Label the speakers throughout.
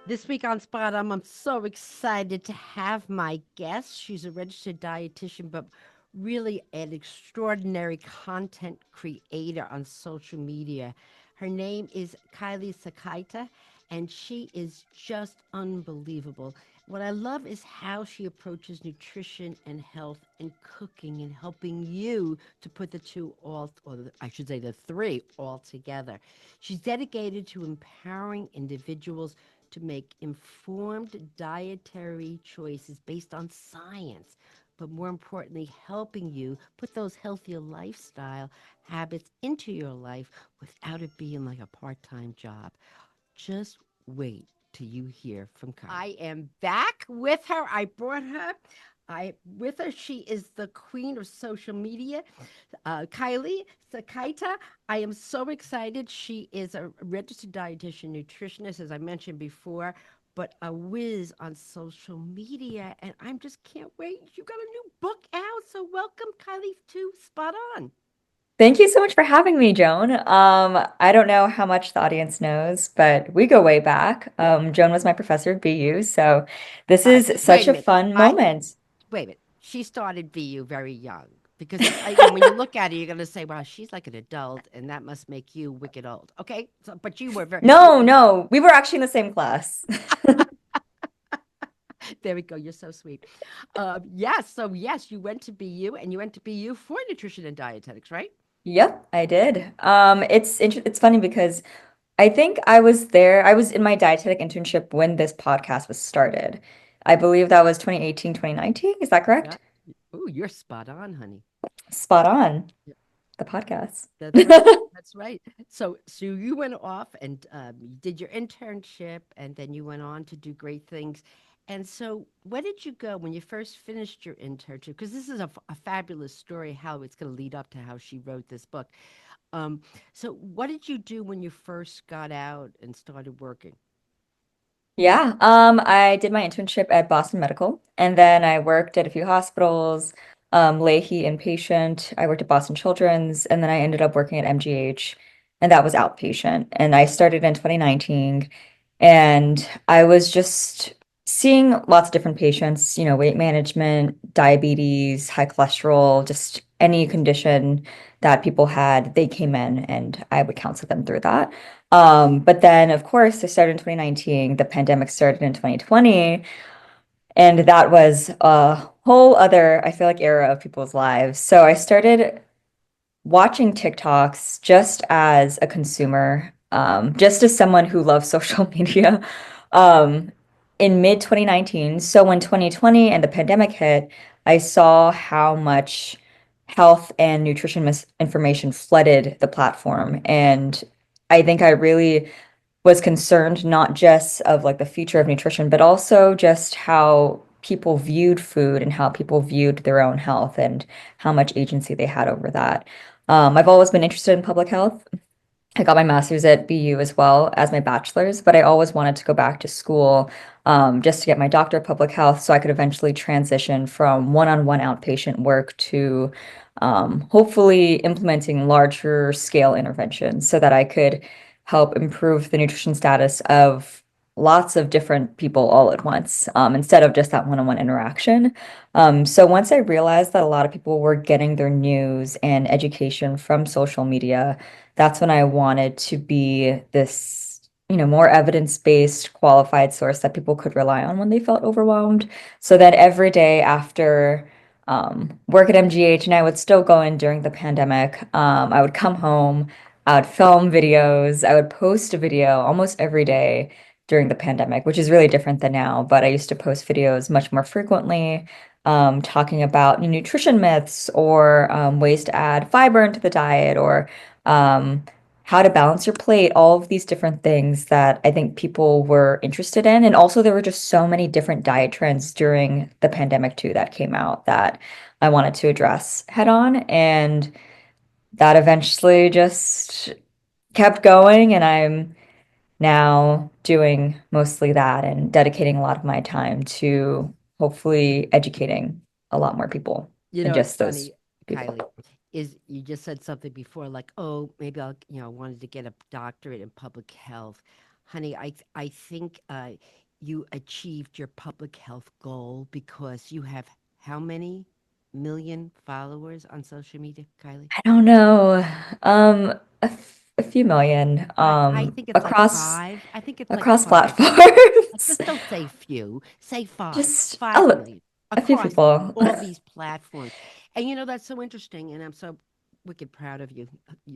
Speaker 1: This week on Spot I'm so excited to have my guest. She's a registered dietitian, but really an extraordinary content creator on social media. Her name is Kylie Sakaida, and she is just unbelievable. What I love is how she approaches nutrition and health and cooking and helping you to put the two all, I should say the three all together. She's dedicated to empowering individuals to make informed dietary choices based on science, but more importantly, helping you put those healthier lifestyle habits into your life without it being like a part time job. Just wait till you hear from Kylie. I am back with her. I brought her. I with her. She is the queen of social media, Kylie Sakaita. I am so excited. She is a registered dietitian nutritionist, as I mentioned before, but a whiz on social media, and I'm just can't wait. You got a new book out, so welcome, Kylie, to Spot On.
Speaker 2: Thank you so much for having me, Joan. I don't know how much the audience knows, but we go way back. Joan was my professor at BU, so this is
Speaker 1: Wait
Speaker 2: such
Speaker 1: a
Speaker 2: a
Speaker 1: minute.
Speaker 2: fun
Speaker 1: I
Speaker 2: moment.
Speaker 1: Wait a minute. She started VU very young because when you look at it, you're going to say, "Wow, she's like an adult," and that must make you wicked old. Okay, so but you were very
Speaker 2: No, no, we were actually in the same class.
Speaker 1: there. We go. You're so sweet. Yes. So yes, you went to BU, and you went to BU for nutrition and dietetics, right?
Speaker 2: Yep, I did. It's funny because I think I was there. I was in my dietetic internship when this podcast was started. I believe that was 2018, 2019. Is that
Speaker 1: Yeah.
Speaker 2: correct?
Speaker 1: Ooh, you're spot on, honey.
Speaker 2: Spot on, the podcast.
Speaker 1: That's right. That's right. So you went off and you did your internship, and then you went on to do great things. And so, where did you go when you first finished your internship? Because this is a fabulous story, how it's going to lead up to how she wrote this book. Um, so, what did you do when you first got out and started working?
Speaker 2: Yeah, I did my internship at Boston Medical, and then I worked at a few hospitals, Leahy inpatient. I worked at Boston Children's, and then I ended up working at MGH, and that was outpatient. And I started in 2019, and I was just seeing lots of different patients, weight management, diabetes, high cholesterol, just any condition that people had, they came in, and I would counsel them through that. But then, of course, I started in 2019. The pandemic started in 2020, and that was a whole other, I feel like, era of people's lives. So I started watching TikToks just as a consumer, just as someone who loves social media, um, in mid 2019. So when 2020 and the pandemic hit, I saw how much health and nutrition misinformation flooded the platform. And I think I really was concerned not just of like the future of nutrition, but also just how people viewed food and how people viewed their own health and how much agency they had over that. I've always been interested in public health. I got my master's at BU as well as my bachelor's, but I always wanted to go back to school just to get my doctor of public health so I could eventually transition from one-on-one outpatient work to hopefully implementing larger scale interventions so that I could help improve the nutrition status of lots of different people all at once instead of just that one-on-one interaction. So once I realized that a lot of people were getting their news and education from social media, that's when I wanted to be this, more evidence-based, qualified source that people could rely on when they felt overwhelmed. So that every day after work at MGH, and I would still go in during the pandemic, I would come home, I would film videos, I would post a video almost every day during the pandemic, which is really different than now. But I used to post videos much more frequently, talking about nutrition myths or ways to add fiber into the diet or um, how to balance your plate, all of these different things that I think people were interested in. And also, there were just so many different diet trends during the pandemic, too, that came out that I wanted to address head on. And that eventually just kept going. And I'm now doing mostly that and dedicating a lot of my time to hopefully educating a lot more people
Speaker 1: You
Speaker 2: than
Speaker 1: know, it's
Speaker 2: just those
Speaker 1: funny,
Speaker 2: people.
Speaker 1: Kylie, is you just said something before, like, oh, maybe I'll, wanted to get a doctorate in public health. honey, I think you achieved your public health goal because you have how many million followers on social media, Kylie?
Speaker 2: I don't know. A few million
Speaker 1: I think it's like
Speaker 2: across
Speaker 1: five. I think it's like
Speaker 2: across
Speaker 1: five.
Speaker 2: platforms.
Speaker 1: Just don't say few, say five.
Speaker 2: Just
Speaker 1: 5 million
Speaker 2: a few
Speaker 1: across
Speaker 2: people.
Speaker 1: all these platforms. And you know, that's so interesting. And I'm so wicked proud of you.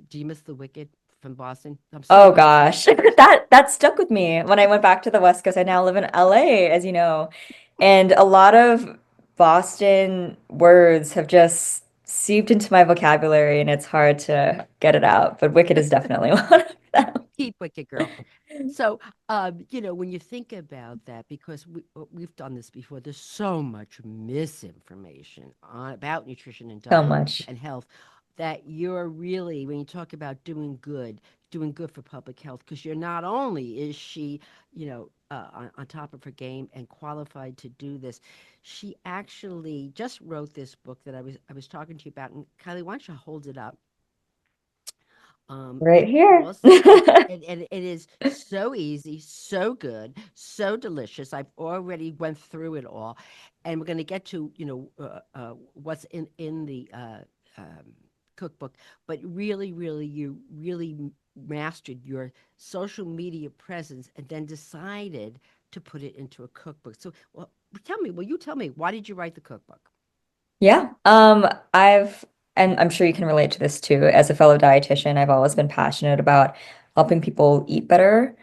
Speaker 1: Do you miss the Wicked from Boston? I'm so
Speaker 2: Oh
Speaker 1: wicked.
Speaker 2: gosh. That stuck with me when I went back to the West Coast. I now live in LA, as you know. And a lot of Boston words have just seeped into my vocabulary and it's hard to get it out. But Wicked is definitely one of them.
Speaker 1: Keep wicked, girl. So, when you think about that, because we've done this before, there's so much misinformation about nutrition and
Speaker 2: So
Speaker 1: diet
Speaker 2: much.
Speaker 1: and health that you're really, when you talk about doing good for public health, because you're not only is she, on top of her game and qualified to do this, she actually just wrote this book that I was talking to you about. And Kylie, why don't you hold it up?
Speaker 2: Right
Speaker 1: It's
Speaker 2: here.
Speaker 1: awesome. And it is so easy, so good, so delicious. I've already went through it all, and we're going to get to what's in the cookbook. But really, really, you really mastered your social media presence, and then decided to put it into a cookbook. So, well, tell me. Well, you tell me. Why did you write the cookbook?
Speaker 2: Yeah. And I'm sure you can relate to this too. As a fellow dietitian, I've always been passionate about helping people eat better,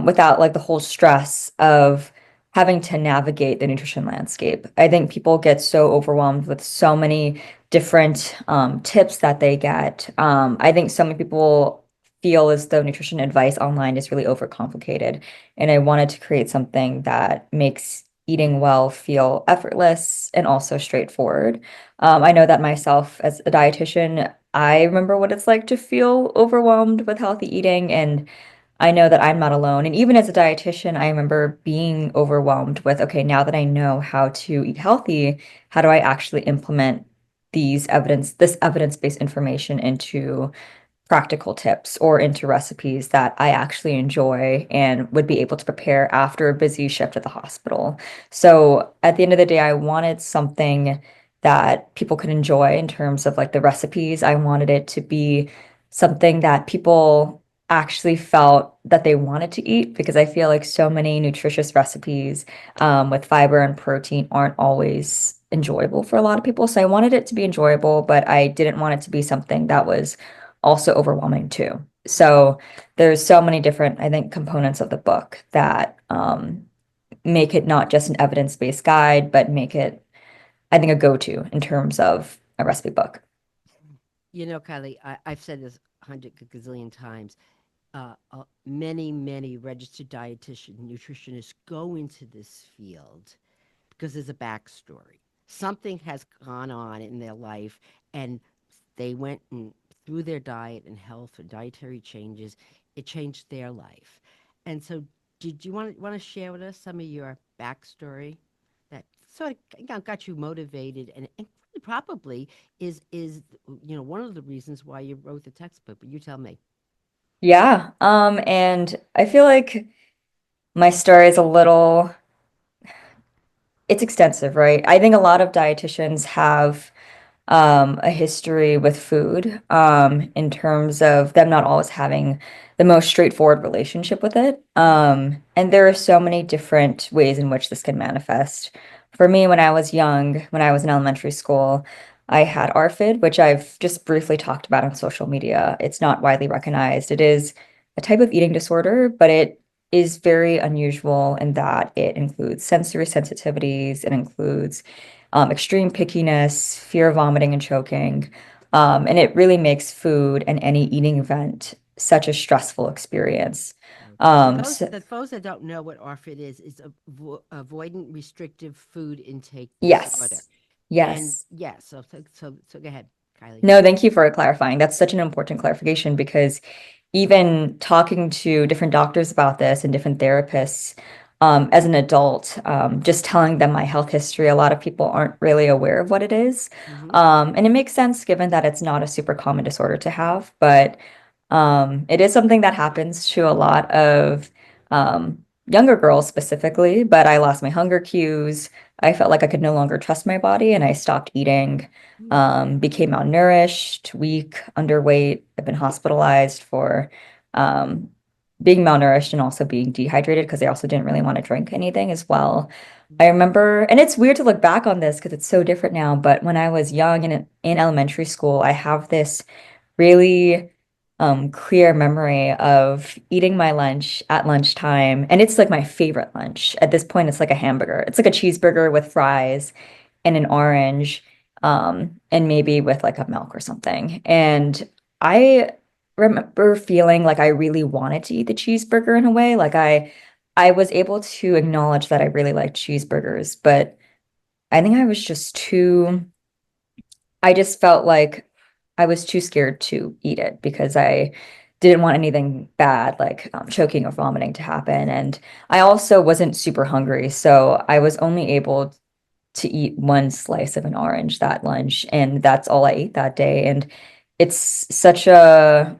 Speaker 2: without like the whole stress of having to navigate the nutrition landscape. I think people get so overwhelmed with so many different tips that they get. I think so many people feel as though nutrition advice online is really overcomplicated. And I wanted to create something that makes eating well feel effortless and also straightforward. I know that myself as a dietitian, I remember what it's like to feel overwhelmed with healthy eating, and I know that I'm not alone. And even as a dietitian, I remember being overwhelmed with, okay, now that I know how to eat healthy, how do I actually implement this evidence-based information into practical tips or into recipes that I actually enjoy and would be able to prepare after a busy shift at the hospital. So at the end of the day, I wanted something that people could enjoy in terms of like the recipes. I wanted it to be something that people actually felt that they wanted to eat because I feel like so many nutritious recipes with fiber and protein aren't always enjoyable for a lot of people. So I wanted it to be enjoyable, but I didn't want it to be something that was also overwhelming too. So there's so many different, I think, components of the book that make it not just an evidence-based guide, but make it, I think, a go-to in terms of a recipe book.
Speaker 1: Kylie, I've said this 100 gazillion times. Many, many registered dietitian nutritionists go into this field because there's a backstory. Something has gone on in their life, and they went and through their diet and health and dietary changes, it changed their life. And so, did you want to share with us some of your backstory that sort of got you motivated and probably is one of the reasons why you wrote the textbook? But you tell me.
Speaker 2: Yeah. And I feel like my story is a little, it's extensive, right? I think a lot of dietitians have a history with food, in terms of them not always having the most straightforward relationship with it. And there are so many different ways in which this can manifest. For me, when I was young, when I was in elementary school, I had ARFID, which I've just briefly talked about on social media. It's not widely recognized. It is a type of eating disorder, but it is very unusual in that it includes sensory sensitivities, it includes extreme pickiness, fear of vomiting and choking. And it really makes food and any eating event such a stressful experience.
Speaker 1: Right. For those
Speaker 2: So,
Speaker 1: that those that don't know what ARFID is avoidant restrictive food intake disorder.
Speaker 2: yes,
Speaker 1: And
Speaker 2: yes.
Speaker 1: yeah, so go ahead, Kylie.
Speaker 2: No, thank you for clarifying. That's such an important clarification because even talking to different doctors about this and different therapists, as an adult, just telling them my health history, a lot of people aren't really aware of what it is.
Speaker 1: Hmm.
Speaker 2: And it makes sense given that it's not a super common disorder to have, but it is something that happens to a lot of younger girls specifically, but I lost my hunger cues. I felt like I could no longer trust my body and I stopped eating, became malnourished, weak, underweight. I've been hospitalized for um, being malnourished and also being dehydrated because I also didn't really want to drink anything as well. I remember, and it's weird to look back on this because it's so different now, but when I was young and in elementary school, I have this really clear memory of eating my lunch at lunchtime. And it's like my favorite lunch. At this point, it's like a hamburger. It's like a cheeseburger with fries and an orange, and maybe with like a milk or something. And I remember feeling like I really wanted to eat the cheeseburger in a way. I was able to acknowledge that I really liked cheeseburgers, but I think I just felt like I was too scared to eat it because I didn't want anything bad, like choking or vomiting to happen. And I also wasn't super hungry. So I was only able to eat one slice of an orange that lunch, and that's all I ate that day. And it's such a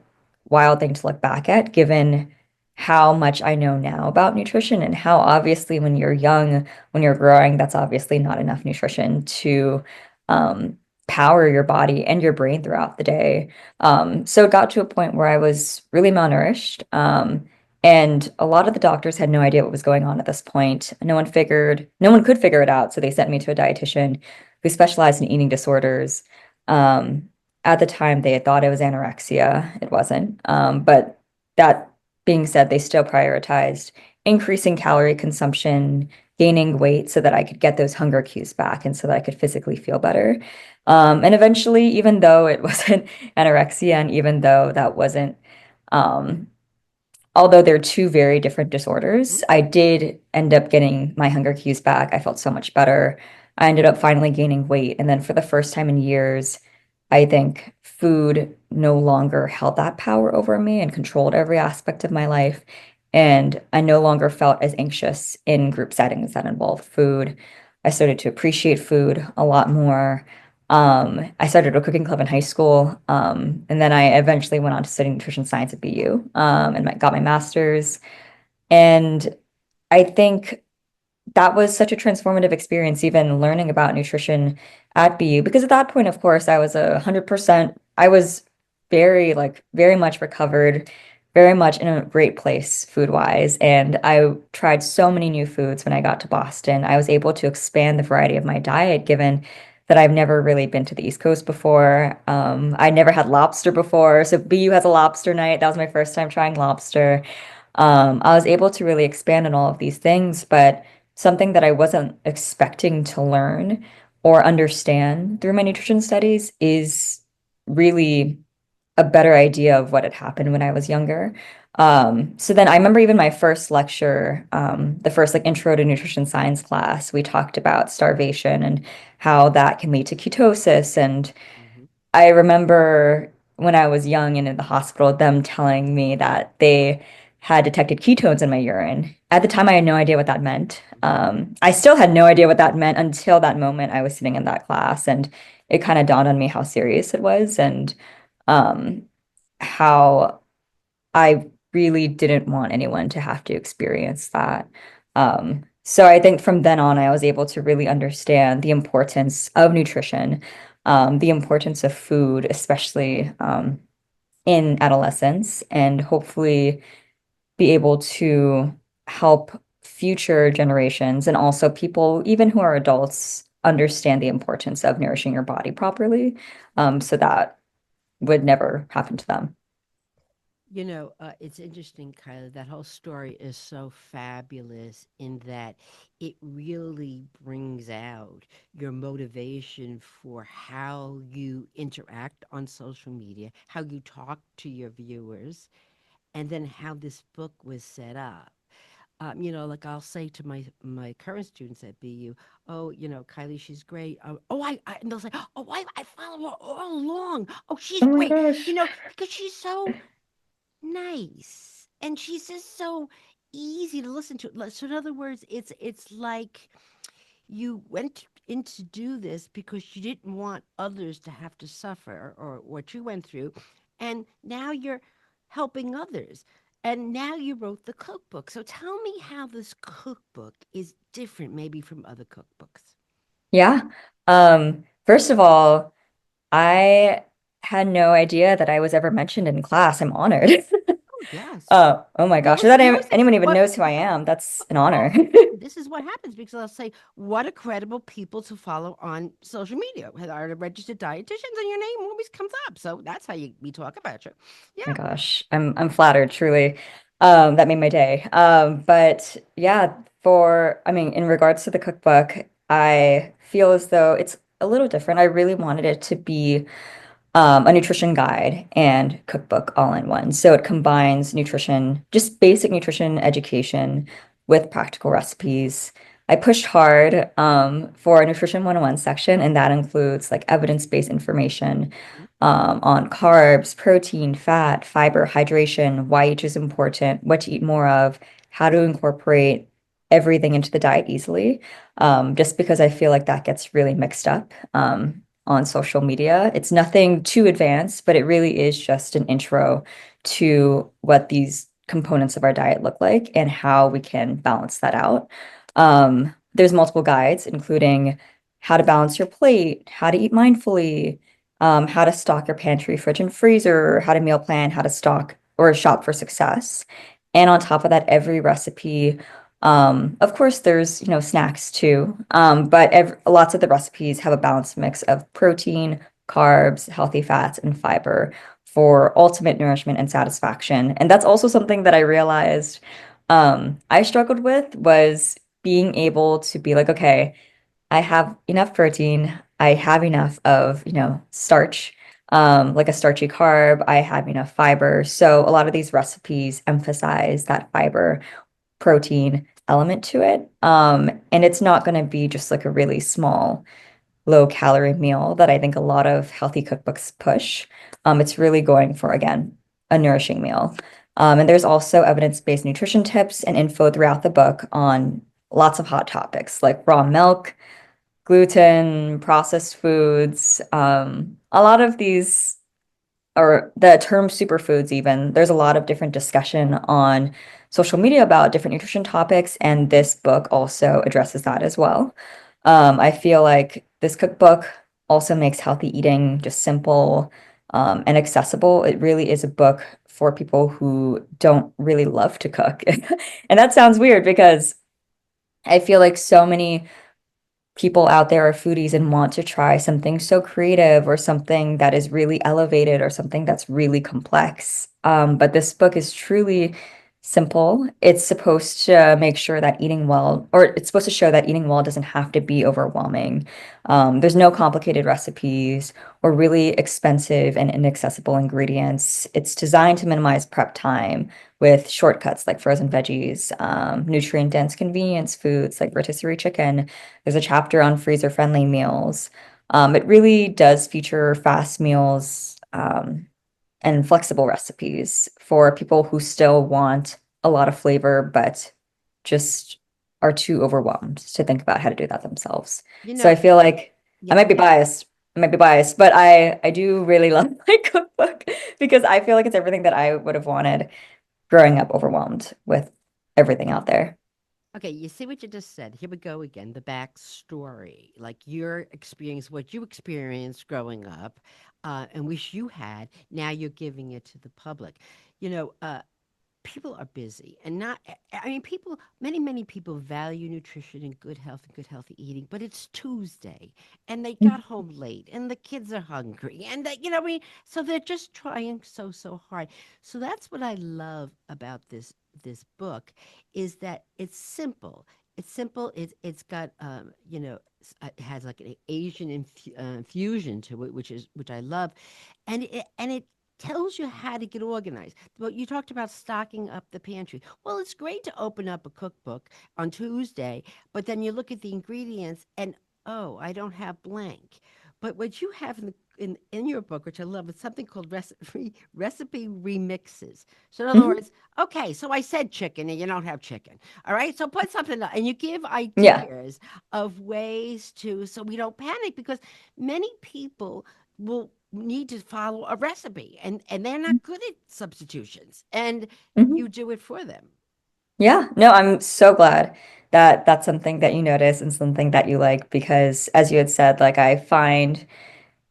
Speaker 2: wild thing to look back at, given how much I know now about nutrition and how obviously when you're young, when you're growing, that's obviously not enough nutrition to um, power your body and your brain throughout the day. So it got to a point where I was really malnourished. And a lot of the doctors had no idea what was going on at this point. No one could figure it out. So they sent me to a dietitian who specialized in eating disorders. Um, at the time, they had thought it was anorexia. It wasn't. But that being said, they still prioritized increasing calorie consumption, gaining weight so that I could get those hunger cues back and so that I could physically feel better. And eventually, even though it wasn't anorexia and even though that wasn't um, although they're two very different disorders, I did end up getting my hunger cues back. I felt so much better. I ended up finally gaining weight. And then for the first time in years, I think food no longer held that power over me and controlled every aspect of my life. And I no longer felt as anxious in group settings that involved food. I started to appreciate food a lot more. I started a cooking club in high school, and then I eventually went on to study nutrition science at BU, and got my master's. And I think that was such a transformative experience, even learning about nutrition at BU, because at that point, of course, I was 100%, I was very much recovered, very much in a great place food wise. And I tried so many new foods when I got to Boston. I was able to expand the variety of my diet, given that I've never really been to the East Coast before. I never had lobster before. So BU has a lobster night. That was my first time trying lobster. I was able to really expand on all of these things, but something that I wasn't expecting to learn or understand through my nutrition studies is really a better idea of what had happened when I was younger. So then I remember even my first lecture, the first like intro to nutrition science class, we talked about starvation and how that can lead to ketosis. And
Speaker 1: Mm-hmm.
Speaker 2: I remember when I was young and in the hospital, them telling me that they had detected ketones in my urine. At the time, I had no idea what that meant. I still had no idea what that meant until that moment I was sitting in that class, and it kind of dawned on me how serious it was and um, how I really didn't want anyone to have to experience that. So I think from then on, I was able to really understand the importance of nutrition, the importance of food, especially in adolescence, and hopefully be able to help future generations and also people, even who are adults, understand the importance of nourishing your body properly, so that would never happen to them.
Speaker 1: It's interesting, Kylie. That whole story is so fabulous in that it really brings out your motivation for how you interact on social media, how you talk to your viewers, and then how this book was set up. Like I'll say to my current students at BU, oh, Kylie, she's great. And they'll say, oh, I follow her all along. Oh, she's
Speaker 2: Oh my
Speaker 1: great.
Speaker 2: gosh.
Speaker 1: Because she's so nice and she's just so easy to listen to. So in other words, it's like you went in to do this because you didn't want others to have to suffer or what you went through, and now you're helping others. And now you wrote the cookbook. So tell me how this cookbook is different, maybe from other cookbooks.
Speaker 2: Yeah. First of all, I had no idea that I was ever mentioned in class. I'm honored.
Speaker 1: Oh, yes.
Speaker 2: Oh my
Speaker 1: You
Speaker 2: gosh. If
Speaker 1: always,
Speaker 2: that
Speaker 1: you always say,
Speaker 2: anyone even
Speaker 1: what?
Speaker 2: knows who I am, that's an honor.
Speaker 1: Well, this is what happens because I'll say, what are credible people to follow on social media? Are the registered dietitians, and your name always comes up. So that's how we talk about you. Yeah.
Speaker 2: My gosh, I'm flattered, truly. That made my day. But yeah, I mean, in regards to the cookbook, I feel as though it's a little different. I really wanted it to be a nutrition guide and cookbook all in one. So it combines nutrition, just basic nutrition education with practical recipes. I pushed hard for a nutrition 101 section, and that includes like evidence-based information on carbs, protein, fat, fiber, hydration, why each is important, what to eat more of, how to incorporate everything into the diet easily. Just because I feel like that gets really mixed up. On social media. It's nothing too advanced, but it really is just an intro to what these components of our diet look like and how we can balance that out. There's multiple guides, including how to balance your plate, how to eat mindfully, how to stock your pantry, fridge, and freezer, how to meal plan, how to stock or shop for success. And on top of that, every recipe of course, there's, snacks too. But lots of the recipes have a balanced mix of protein, carbs, healthy fats, and fiber for ultimate nourishment and satisfaction. And that's also something that I realized I struggled with was being able to be like, okay, I have enough protein, I have enough of, starch. Like a starchy carb, I have enough fiber. So a lot of these recipes emphasize that fiber protein element to it. And it's not going to be just like a really small, low calorie meal that I think a lot of healthy cookbooks push. It's really going for, again, a nourishing meal. And there's also evidence-based nutrition tips and info throughout the book on lots of hot topics like raw milk, gluten, processed foods. A lot of these or the term superfoods even, there's a lot of different discussion on social media about different nutrition topics, and this book also addresses that as well. I feel like this cookbook also makes healthy eating just simple and accessible. It really is a book for people who don't really love to cook. And that sounds weird because I feel like so many people out there are foodies and want to try something so creative or something that is really elevated or something that's really complex. But this book is truly simple. It's supposed to make sure that eating well, or it's supposed to show that eating well doesn't have to be overwhelming. There's no complicated recipes or really expensive and inaccessible ingredients. It's designed to minimize prep time with shortcuts like frozen veggies, nutrient-dense convenience foods like rotisserie chicken. There's a chapter on freezer-friendly meals. It really does feature fast meals and flexible recipes for people who still want a lot of flavor, but just are too overwhelmed to think about how to do that themselves.
Speaker 1: You
Speaker 2: So I
Speaker 1: know,
Speaker 2: feel like I
Speaker 1: yeah.
Speaker 2: might be biased. I might be biased, but I do really love my cookbook because I feel like it's everything that I would have wanted growing up overwhelmed with everything out there.
Speaker 1: Okay, you see what you just said. Here we go again. The backstory, like your experience, what you experienced growing up, and wish you had. Now you're giving it to the public. You know, people are busy and not I mean people many people value nutrition and good health and good healthy eating, but it's Tuesday and they got home late and the kids are hungry and they, what I mean, so they're just trying so hard. So that's what I love about this book is that it's simple. It's got it has like an Asian infusion to it, which I love, and it tells you how to get organized. Well, you talked about stocking up the pantry. Well, it's great to open up a cookbook on Tuesday, but then you look at the ingredients and oh, I don't have blank. But what you have in your book, which I love, is something called recipe remixes. So in other
Speaker 2: Mhm.
Speaker 1: words, okay, so I said chicken and you don't have chicken. All right, so put something and you give
Speaker 2: Yeah.
Speaker 1: ideas of ways to so we don't panic because many people will need to follow a recipe, and they're not good at substitutions, and
Speaker 2: Mhm.
Speaker 1: you do it for them.
Speaker 2: Yeah, no, I'm so glad that that's something that you notice and something that you like because as you had said, like I find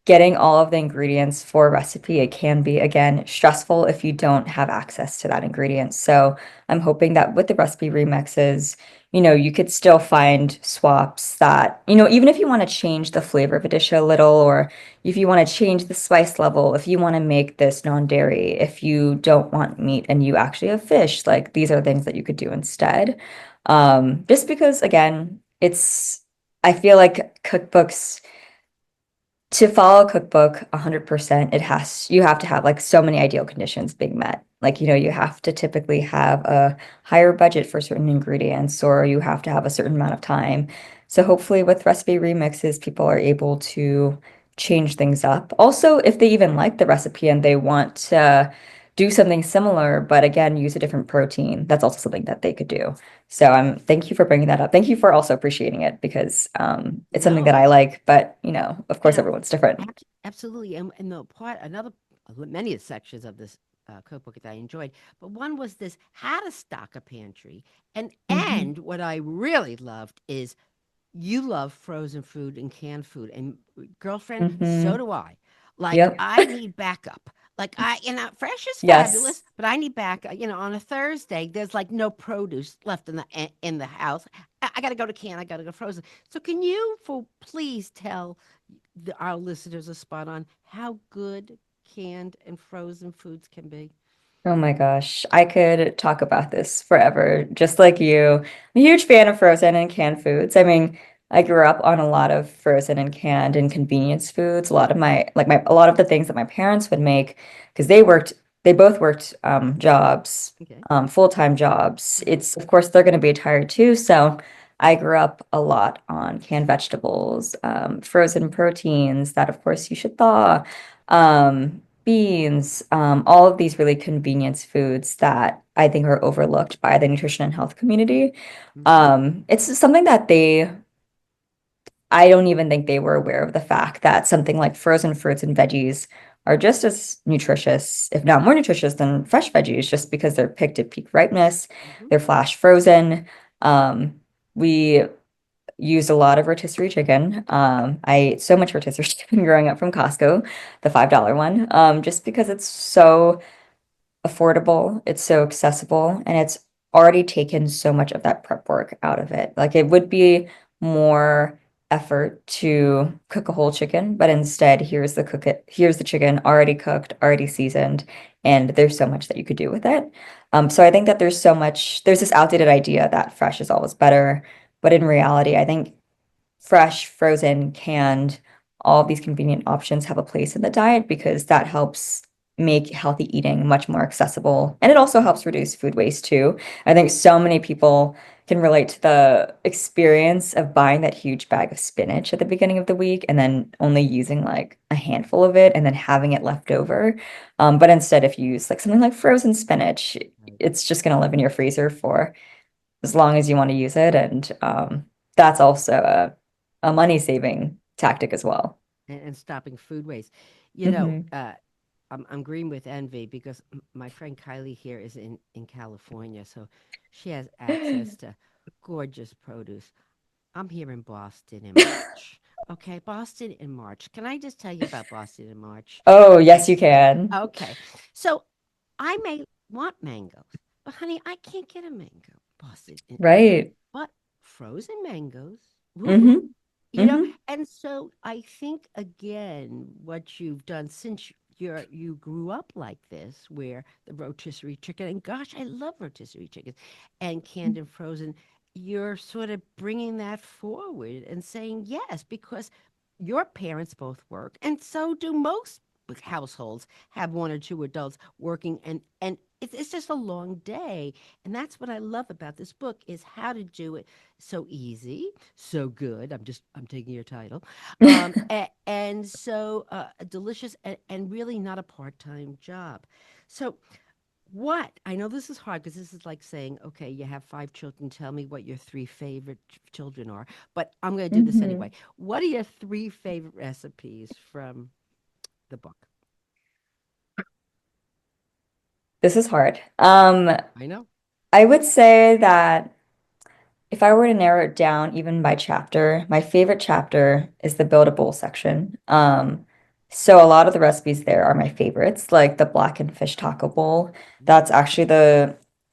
Speaker 2: getting all of the ingredients for a recipe, it can be, again, stressful if you don't have access to that ingredient. So I'm hoping that with the recipe remixes, you could still find swaps that, even if you want to change the flavor of a dish a little, or if you want to change the spice level, if you want to make this non-dairy, if you don't want meat and you actually have fish, like these are things that you could do instead. Just because, again, I feel like cookbooks to follow a cookbook 100%, you have to have like so many ideal conditions being met. Like, you have to typically have a higher budget for certain ingredients, or you have to have a certain amount of time. So hopefully with recipe remixes, people are able to change things up. Also, if they even like the recipe and they want to do something similar, but again, use a different protein, that's also something that they could do. So thank you for bringing that up. Thank you for also appreciating it because it's something that
Speaker 1: No,
Speaker 2: I like, but of
Speaker 1: and
Speaker 2: course everyone's different.
Speaker 1: absolutely, and the part another many of the sections of this cookbook that I enjoyed, but one was this how to stock a pantry,
Speaker 2: Hmm.
Speaker 1: and what I really loved is you love frozen food and canned food, and girlfriend, so
Speaker 2: Hmm.
Speaker 1: do I. Like
Speaker 2: Yep.
Speaker 1: I need backup. Like fresh is fabulous,
Speaker 2: Yes.
Speaker 1: but I need backup. On a Thursday, there's like no produce left in the house. I got to go to can. I got to go frozen. So can you, for please tell our listeners a spot on how good canned and frozen foods can be?
Speaker 2: Oh my gosh, I could talk about this forever, just like you. I'm a huge fan of frozen and canned foods. I mean, I grew up on a lot of frozen and canned and convenience foods. A lot of the things that my parents would make, because they both worked jobs,
Speaker 1: Okay.
Speaker 2: full-time jobs.
Speaker 1: Hmm.
Speaker 2: It's, of course, they're going to be tired too. So I grew up a lot on canned vegetables, frozen proteins that, of course, you should thaw. Beans, all of these really convenience foods that I think are overlooked by the nutrition and health community.
Speaker 1: Hmm.
Speaker 2: It's something that I don't even think they were aware of the fact that something like frozen fruits and veggies are just as nutritious, if not more nutritious than fresh veggies, just because they're picked at peak ripeness,
Speaker 1: Hmm.
Speaker 2: they're flash frozen. We used a lot of rotisserie chicken. I ate so much rotisserie chicken growing up from Costco, the $5 one, just because it's so affordable, it's so accessible, and it's already taken so much of that prep work out of it. Like it would be more effort to cook a whole chicken, but instead here's the chicken already cooked, already seasoned, and there's so much that you could do with it. So I think that there's this outdated idea that fresh is always better, but in reality, I think fresh, frozen, canned, all of these convenient options have a place in the diet because that helps make healthy eating much more accessible. And it also helps reduce food waste too. I think so many people can relate to the experience of buying that huge bag of spinach at the beginning of the week and then only using like a handful of it and then having it left over. But instead, if you use like something like frozen spinach,
Speaker 1: Right.
Speaker 2: it's just going to live in your freezer for as long as you want to use it. And that's also a money saving tactic as well.
Speaker 1: And stopping food waste. You know,
Speaker 2: Hmm.
Speaker 1: uh, I'm green with envy because my friend Kylie here is in California, so she has access to gorgeous produce. I'm here in Boston in March. Okay, Boston in March. Can I just tell you about Boston in March?
Speaker 2: Oh, yes, you can.
Speaker 1: Okay, so I may want mangoes, but honey, I can't get a mango. Boston,
Speaker 2: Right.
Speaker 1: but frozen mangoes. Woohoo!
Speaker 2: Hmm.
Speaker 1: You know,
Speaker 2: Hmm.
Speaker 1: and so I think again, what you've done since you grew up like this, where the rotisserie chicken, and gosh, I love rotisserie chicken, and canned and frozen, you're sort of bringing that forward and saying yes, because your parents both work, and so do most households have one or two adults working, and it's just a long day, and that's what I love about this book is how to do it so easy, so good. I'm taking your title, and so delicious, and really not a part-time job. So what I know this is hard because this is like saying, okay, you have five children. Tell me what your three favorite children are. But I'm going to do this anyway.
Speaker 2: Hmm.
Speaker 1: What are your three favorite recipes from the book?
Speaker 2: This is hard.
Speaker 1: I know.
Speaker 2: I would say that if I were to narrow it down even by chapter, my favorite chapter is the buildable section. So a lot of the recipes there are my favorites, like the blackened fish taco bowl. That's
Speaker 1: Ooh.
Speaker 2: actually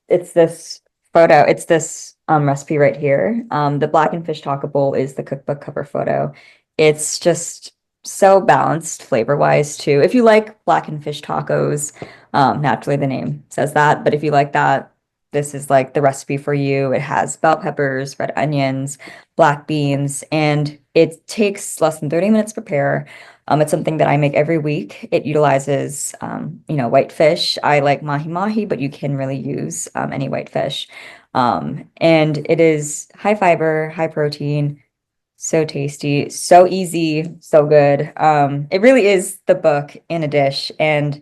Speaker 2: it's this it's this recipe right here. The blackened fish taco bowl is the cookbook cover photo. It's just so balanced flavor-wise too. If you like blackened fish tacos, naturally the name says that, but if you like that, this is like the recipe for you. It has bell peppers, red onions, black beans, and it takes less than 30 minutes to prepare. It's something that I make every week. It utilizes, white fish. I like mahi mahi, but you can really use any white fish. And it is high fiber, high protein, so tasty, so easy, so good. It really is the book in a dish, and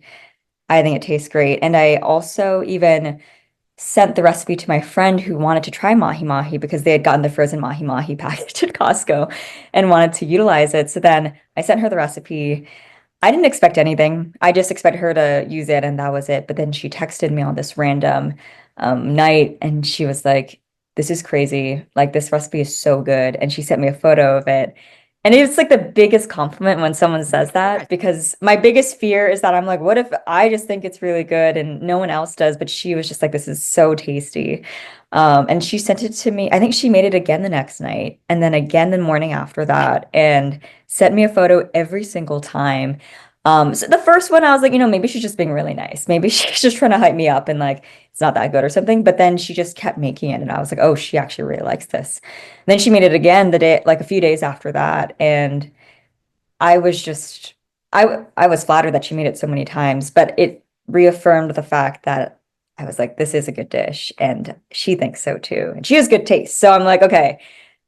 Speaker 2: I think it tastes great. And I also even sent the recipe to my friend who wanted to try mahi mahi because they had gotten the frozen mahi mahi package at Costco and wanted to utilize it. So then I sent her the recipe. I didn't expect anything. I just expected her to use it and that was it. But then she texted me on this random night and she was like, "This is crazy. Like, this recipe is so good." And she sent me a photo of it. And it's like the biggest compliment when someone
Speaker 1: Of
Speaker 2: says that
Speaker 1: course.
Speaker 2: because my biggest fear is that I'm like, what if I just think it's really good and no one else does? But she was just like, "This is so tasty." And she sent it to me. I think she made it again the next night and then again the morning after that and sent me a photo every single time. So the first one, I was like, maybe she's just being really nice. Maybe she's just trying to hype me up and like it's not that good or something. But then she just kept making it, and I was like, oh, she actually really likes this. And then she made it again the day, like a few days after that, and I was just I was flattered that she made it so many times, but it reaffirmed the fact that I was like, this is a good dish, and she thinks so too. And she has good taste. So I'm like, okay,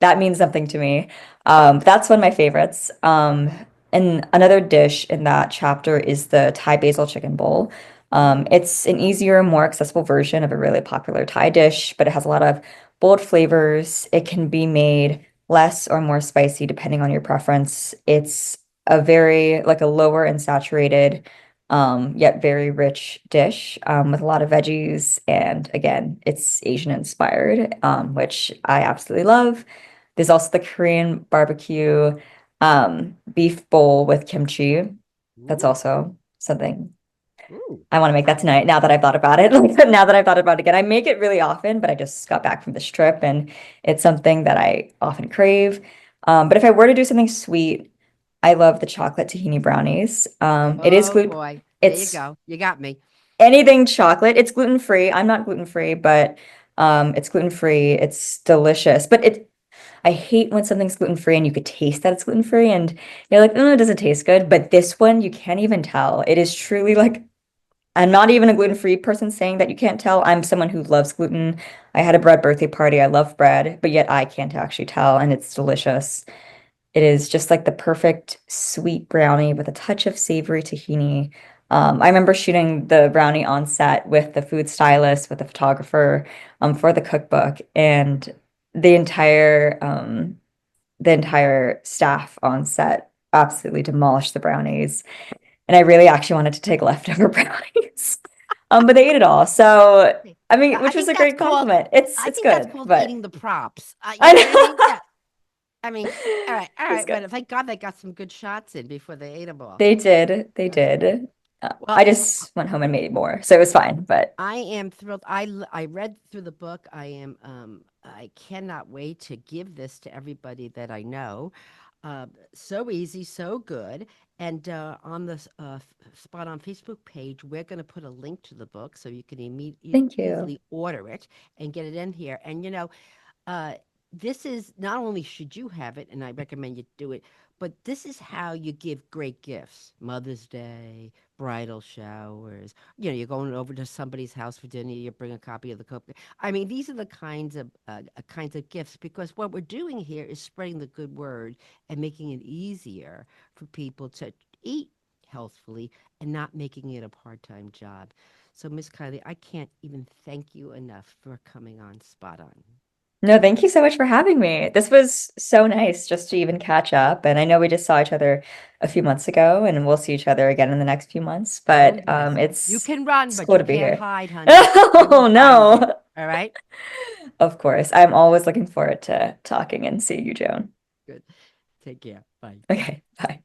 Speaker 2: that means something to me. That's one of my favorites. And another dish in that chapter is the Thai basil chicken bowl.
Speaker 1: Ooh.
Speaker 2: It's an easier, more accessible version of a really popular Thai dish, but it has a lot of bold flavors. It can be made less or more spicy depending on your preference. It's a very like a lower and saturated, yet very rich dish with a lot of veggies. And again, it's Asian inspired, which I absolutely love. There's also the Korean barbecue beef bowl with kimchi. That's
Speaker 1: Ooh.
Speaker 2: also something
Speaker 1: Ooh.
Speaker 2: I want to make that tonight now that I've thought about it. Like now that I've thought about it again, I make it really often, but I just got back from this trip and it's something that I often crave. But if I were to do something sweet, I love the chocolate tahini brownies. It is
Speaker 1: Oh
Speaker 2: gluten,
Speaker 1: boy. There you
Speaker 2: it's
Speaker 1: go. You got me.
Speaker 2: anything chocolate. It's gluten free. I'm not gluten free, but it's gluten free. It's delicious. But I hate when something's gluten free and you could taste that it's gluten free and you're like, oh, it doesn't taste good. But this one, you can't even tell. It is truly like I'm not even a gluten-free person saying that you can't tell. I'm someone who loves gluten. I had a bread birthday party. I love bread, but yet I can't actually tell, and it's delicious. It is just like the perfect sweet brownie with a touch of savory tahini. I remember shooting the brownie on set with the food stylist, with the photographer, for the cookbook, and the entire the entire staff on set absolutely demolished the brownies. And I really actually wanted to take leftover brownies. But they ate it all. So,
Speaker 1: Okay.
Speaker 2: I
Speaker 1: Yeah,
Speaker 2: mean, which was a great compliment.
Speaker 1: I
Speaker 2: It's
Speaker 1: think that's
Speaker 2: good,
Speaker 1: called
Speaker 2: but
Speaker 1: eating the props. You
Speaker 2: I
Speaker 1: know what I mean? Yeah.
Speaker 2: know
Speaker 1: I mean, all
Speaker 2: it's
Speaker 1: right.
Speaker 2: good.
Speaker 1: But thank God they got some good shots in before they ate them all.
Speaker 2: They did. They
Speaker 1: That's good.
Speaker 2: did.
Speaker 1: Well,
Speaker 2: I just went home and made more, so it was fine. But
Speaker 1: I am thrilled. I read through the book. I cannot wait to give this to everybody that I know. So easy, so good. And on the Spot on Facebook page, we're going to put a link to the book so you can
Speaker 2: thank you.
Speaker 1: easily order it and get it in here. And uh, this is not only should you have it, and I recommend you do it, but this is how you give great gifts. Mother's Day, bridal showers. You're going over to somebody's house for dinner. You bring a copy of the cook. I mean, these are the kinds of gifts because what we're doing here is spreading the good word and making it easier for people to eat healthfully and not making it a part-time job. So, Miss Kylie, I can't even thank you enough for coming on Spot On.
Speaker 2: No, thank you so much for having me. This was so nice just to even catch up. And I know we just saw each other a few months ago, and we'll see each other again in the next few months.
Speaker 1: Oh,
Speaker 2: But
Speaker 1: yes. You
Speaker 2: it's
Speaker 1: can run,
Speaker 2: it's
Speaker 1: but
Speaker 2: cool
Speaker 1: you
Speaker 2: to be
Speaker 1: can't
Speaker 2: here.
Speaker 1: hide, honey. I will
Speaker 2: Oh
Speaker 1: find you.
Speaker 2: no.
Speaker 1: All right?
Speaker 2: Of course. I'm always looking forward to talking and seeing you, Joan.
Speaker 1: Good. Take care. Bye.
Speaker 2: Okay, bye.